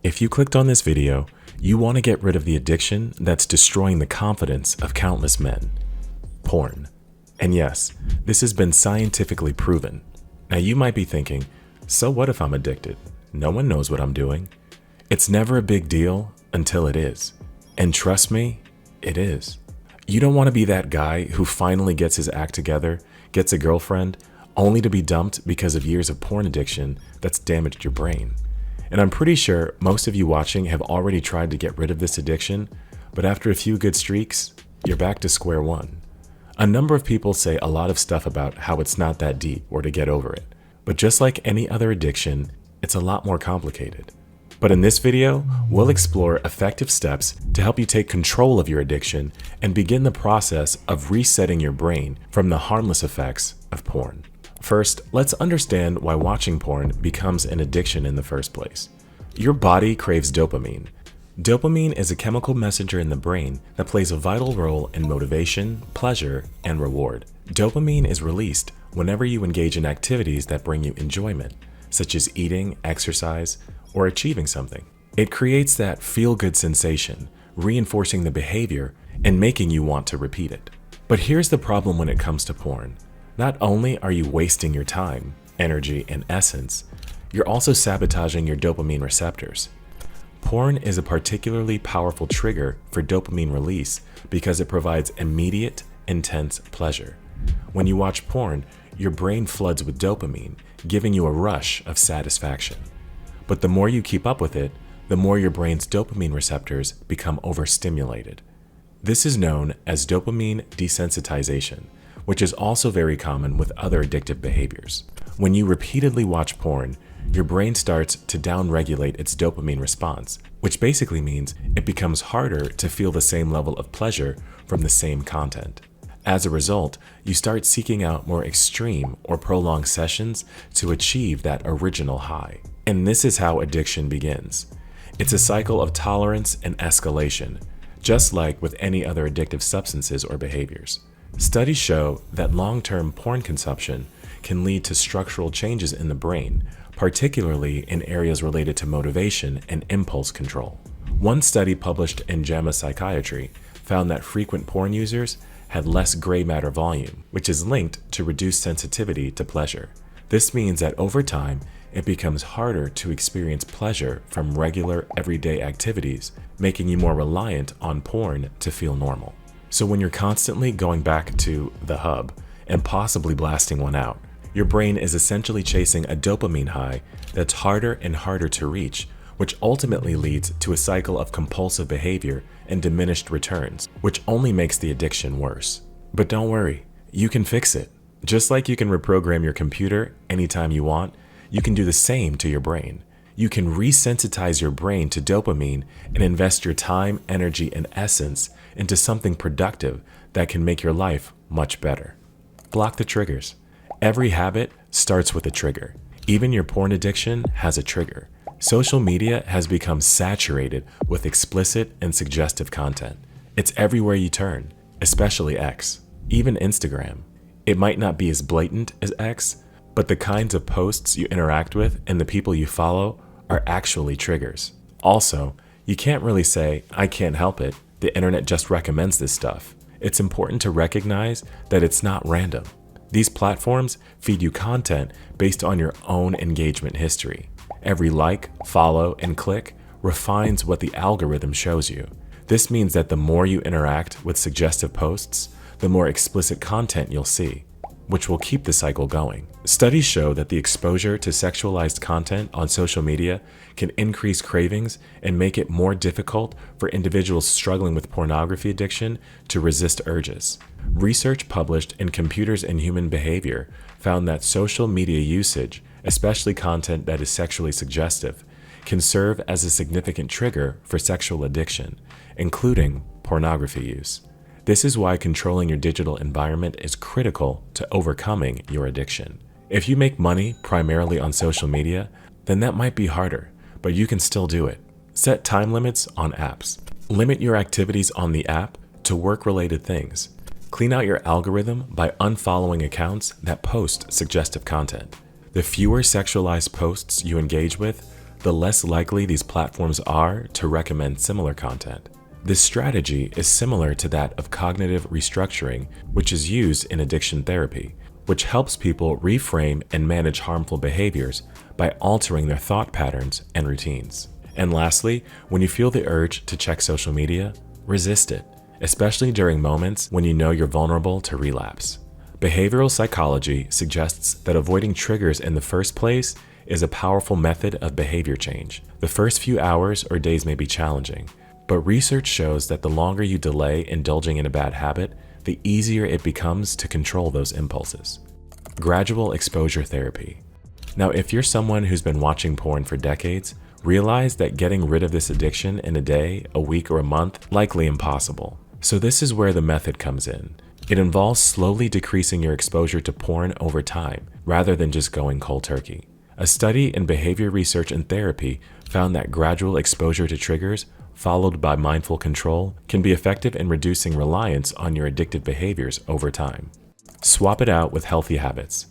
If you clicked on this video, you want to get rid of the addiction that's destroying the confidence of countless men: porn. And yes, this has been scientifically proven. Now you might be thinking, so what if I'm addicted? No one knows what I'm doing. It's never a big deal until it is. And trust me, it is. You don't want to be that guy who finally gets his act together, gets a girlfriend, only to be dumped because of years of porn addiction that's damaged your brain. And I'm pretty sure most of you watching have already tried to get rid of this addiction, but after a few good streaks, you're back to square one. A number of people say a lot of stuff about how it's not that deep or to get over it. But just like any other addiction, it's a lot more complicated. But in this video, we'll explore effective steps to help you take control of your addiction and begin the process of resetting your brain from the harmless effects of porn. First, let's understand why watching porn becomes an addiction in the first place. Your body craves dopamine. Dopamine is a chemical messenger in the brain that plays a vital role in motivation, pleasure, and reward. Dopamine is released whenever you engage in activities that bring you enjoyment, such as eating, exercise, or achieving something. It creates that feel-good sensation, reinforcing the behavior and making you want to repeat it. But here's the problem when it comes to porn. Not only are you wasting your time, energy, and essence, you're also sabotaging your dopamine receptors. Porn is a particularly powerful trigger for dopamine release because it provides immediate, intense pleasure. When you watch porn, your brain floods with dopamine, giving you a rush of satisfaction. But the more you keep up with it, the more your brain's dopamine receptors become overstimulated. This is known as dopamine desensitization, which is also very common with other addictive behaviors. When you repeatedly watch porn, your brain starts to downregulate its dopamine response, which basically means it becomes harder to feel the same level of pleasure from the same content. As a result, you start seeking out more extreme or prolonged sessions to achieve that original high. And this is how addiction begins. It's a cycle of tolerance and escalation, just like with any other addictive substances or behaviors. Studies show that long-term porn consumption can lead to structural changes in the brain, particularly in areas related to motivation and impulse control. One study published in JAMA Psychiatry found that frequent porn users had less gray matter volume, which is linked to reduced sensitivity to pleasure. This means that over time, it becomes harder to experience pleasure from regular, everyday activities, making you more reliant on porn to feel normal. So when you're constantly going back to the hub and possibly blasting one out, your brain is essentially chasing a dopamine high that's harder and harder to reach, which ultimately leads to a cycle of compulsive behavior and diminished returns, which only makes the addiction worse. But don't worry, you can fix it. Just like you can reprogram your computer anytime you want, you can do the same to your brain. You can resensitize your brain to dopamine and invest your time, energy, and essence into something productive that can make your life much better. Block the triggers. Every habit starts with a trigger. Even your porn addiction has a trigger. Social media has become saturated with explicit and suggestive content. It's everywhere you turn, especially X, even Instagram. It might not be as blatant as X, but the kinds of posts you interact with and the people you follow are actually triggers. Also, you can't really say, I can't help it, the internet just recommends this stuff. It's important to recognize that it's not random. These platforms feed you content based on your own engagement history. Every like, follow, and click refines what the algorithm shows you. This means that the more you interact with suggestive posts, the more explicit content you'll see, which will keep the cycle going. Studies show that the exposure to sexualized content on social media can increase cravings and make it more difficult for individuals struggling with pornography addiction to resist urges. Research published in Computers and Human Behavior found that social media usage, especially content that is sexually suggestive, can serve as a significant trigger for sexual addiction, including pornography use. This is why controlling your digital environment is critical to overcoming your addiction. If you make money primarily on social media, then that might be harder, but you can still do it. Set time limits on apps. Limit your activities on the app to work-related things. Clean out your algorithm by unfollowing accounts that post suggestive content. The fewer sexualized posts you engage with, the less likely these platforms are to recommend similar content. This strategy is similar to that of cognitive restructuring, which is used in addiction therapy, which helps people reframe and manage harmful behaviors by altering their thought patterns and routines. And lastly, when you feel the urge to check social media, resist it, especially during moments when you know you're vulnerable to relapse. Behavioral psychology suggests that avoiding triggers in the first place is a powerful method of behavior change. The first few hours or days may be challenging, but research shows that the longer you delay indulging in a bad habit, the easier it becomes to control those impulses. Gradual exposure therapy. Now, if you're someone who's been watching porn for decades, realize that getting rid of this addiction in a day, a week, or a month likely impossible. So this is where the method comes in. It involves slowly decreasing your exposure to porn over time, rather than just going cold turkey. A study in behavior research and therapy found that gradual exposure to triggers, followed by mindful control, can be effective in reducing reliance on your addictive behaviors over time. Swap it out with healthy habits.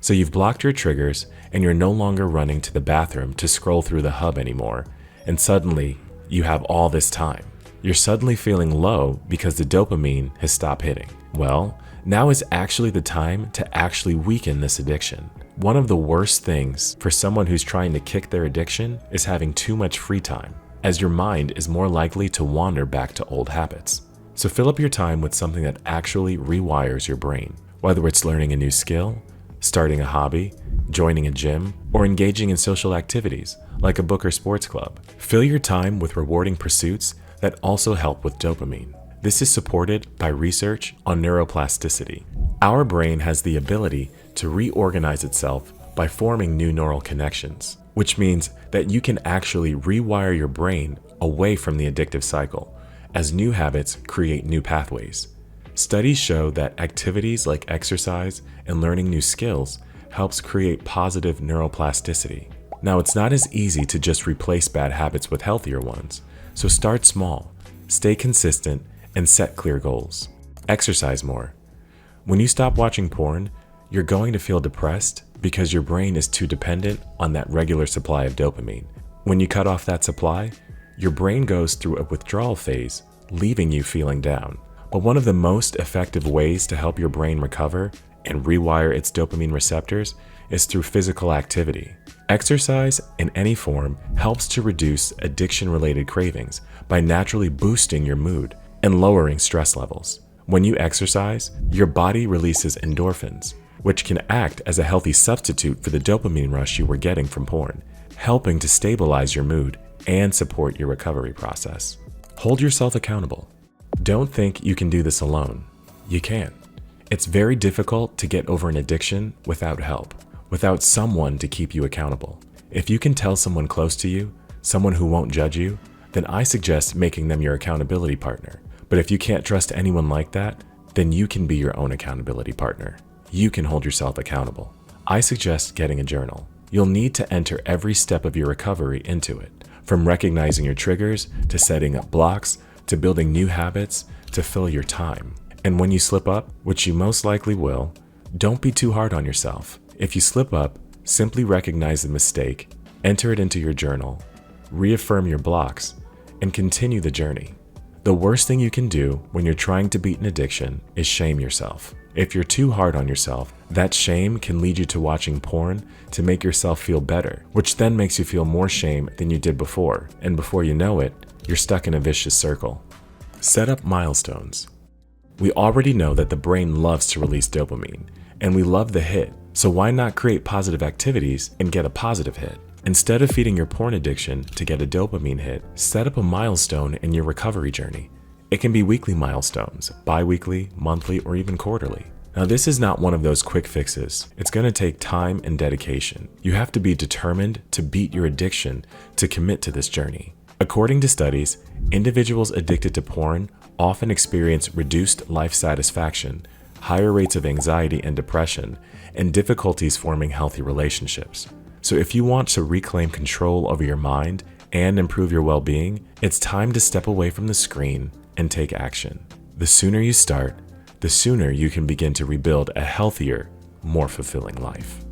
So you've blocked your triggers and you're no longer running to the bathroom to scroll through the hub anymore, and suddenly you have all this time. You're suddenly feeling low because the dopamine has stopped hitting. Well, now is actually the time to actually weaken this addiction. One of the worst things for someone who's trying to kick their addiction is having too much free time, as your mind is more likely to wander back to old habits. So fill up your time with something that actually rewires your brain, whether it's learning a new skill, starting a hobby, joining a gym, or engaging in social activities like a book or sports club. Fill your time with rewarding pursuits that also help with dopamine. This is supported by research on neuroplasticity. Our brain has the ability to reorganize itself by forming new neural connections, which means that you can actually rewire your brain away from the addictive cycle, as new habits create new pathways. Studies show that activities like exercise and learning new skills helps create positive neuroplasticity. Now, it's not as easy to just replace bad habits with healthier ones, so start small, stay consistent, and set clear goals. Exercise more. When you stop watching porn, you're going to feel depressed because your brain is too dependent on that regular supply of dopamine. When you cut off that supply, your brain goes through a withdrawal phase, leaving you feeling down. But one of the most effective ways to help your brain recover and rewire its dopamine receptors is through physical activity. Exercise in any form helps to reduce addiction-related cravings by naturally boosting your mood and lowering stress levels. When you exercise, your body releases endorphins, which can act as a healthy substitute for the dopamine rush you were getting from porn, helping to stabilize your mood and support your recovery process. Hold yourself accountable. Don't think you can do this alone. You can't. It's very difficult to get over an addiction without help, without someone to keep you accountable. If you can tell someone close to you, someone who won't judge you, then I suggest making them your accountability partner. But if you can't trust anyone like that, then you can be your own accountability partner. You can hold yourself accountable. I suggest getting a journal. You'll need to enter every step of your recovery into it, from recognizing your triggers, to setting up blocks, to building new habits, to fill your time. And when you slip up, which you most likely will, don't be too hard on yourself. If you slip up, simply recognize the mistake, enter it into your journal, reaffirm your blocks, and continue the journey. The worst thing you can do when you're trying to beat an addiction is shame yourself. If you're too hard on yourself, that shame can lead you to watching porn to make yourself feel better, which then makes you feel more shame than you did before, and before you know it, you're stuck in a vicious circle. Set up milestones. We already know that the brain loves to release dopamine, and we love the hit, so why not create positive activities and get a positive hit? Instead of feeding your porn addiction to get a dopamine hit, set up a milestone in your recovery journey. It can be weekly milestones, bi-weekly, monthly, or even quarterly. Now, this is not one of those quick fixes. It's going to take time and dedication. You have to be determined to beat your addiction to commit to this journey. According to studies, individuals addicted to porn often experience reduced life satisfaction, higher rates of anxiety and depression, and difficulties forming healthy relationships. So if you want to reclaim control over your mind and improve your well-being, it's time to step away from the screen and take action. The sooner you start, the sooner you can begin to rebuild a healthier, more fulfilling life.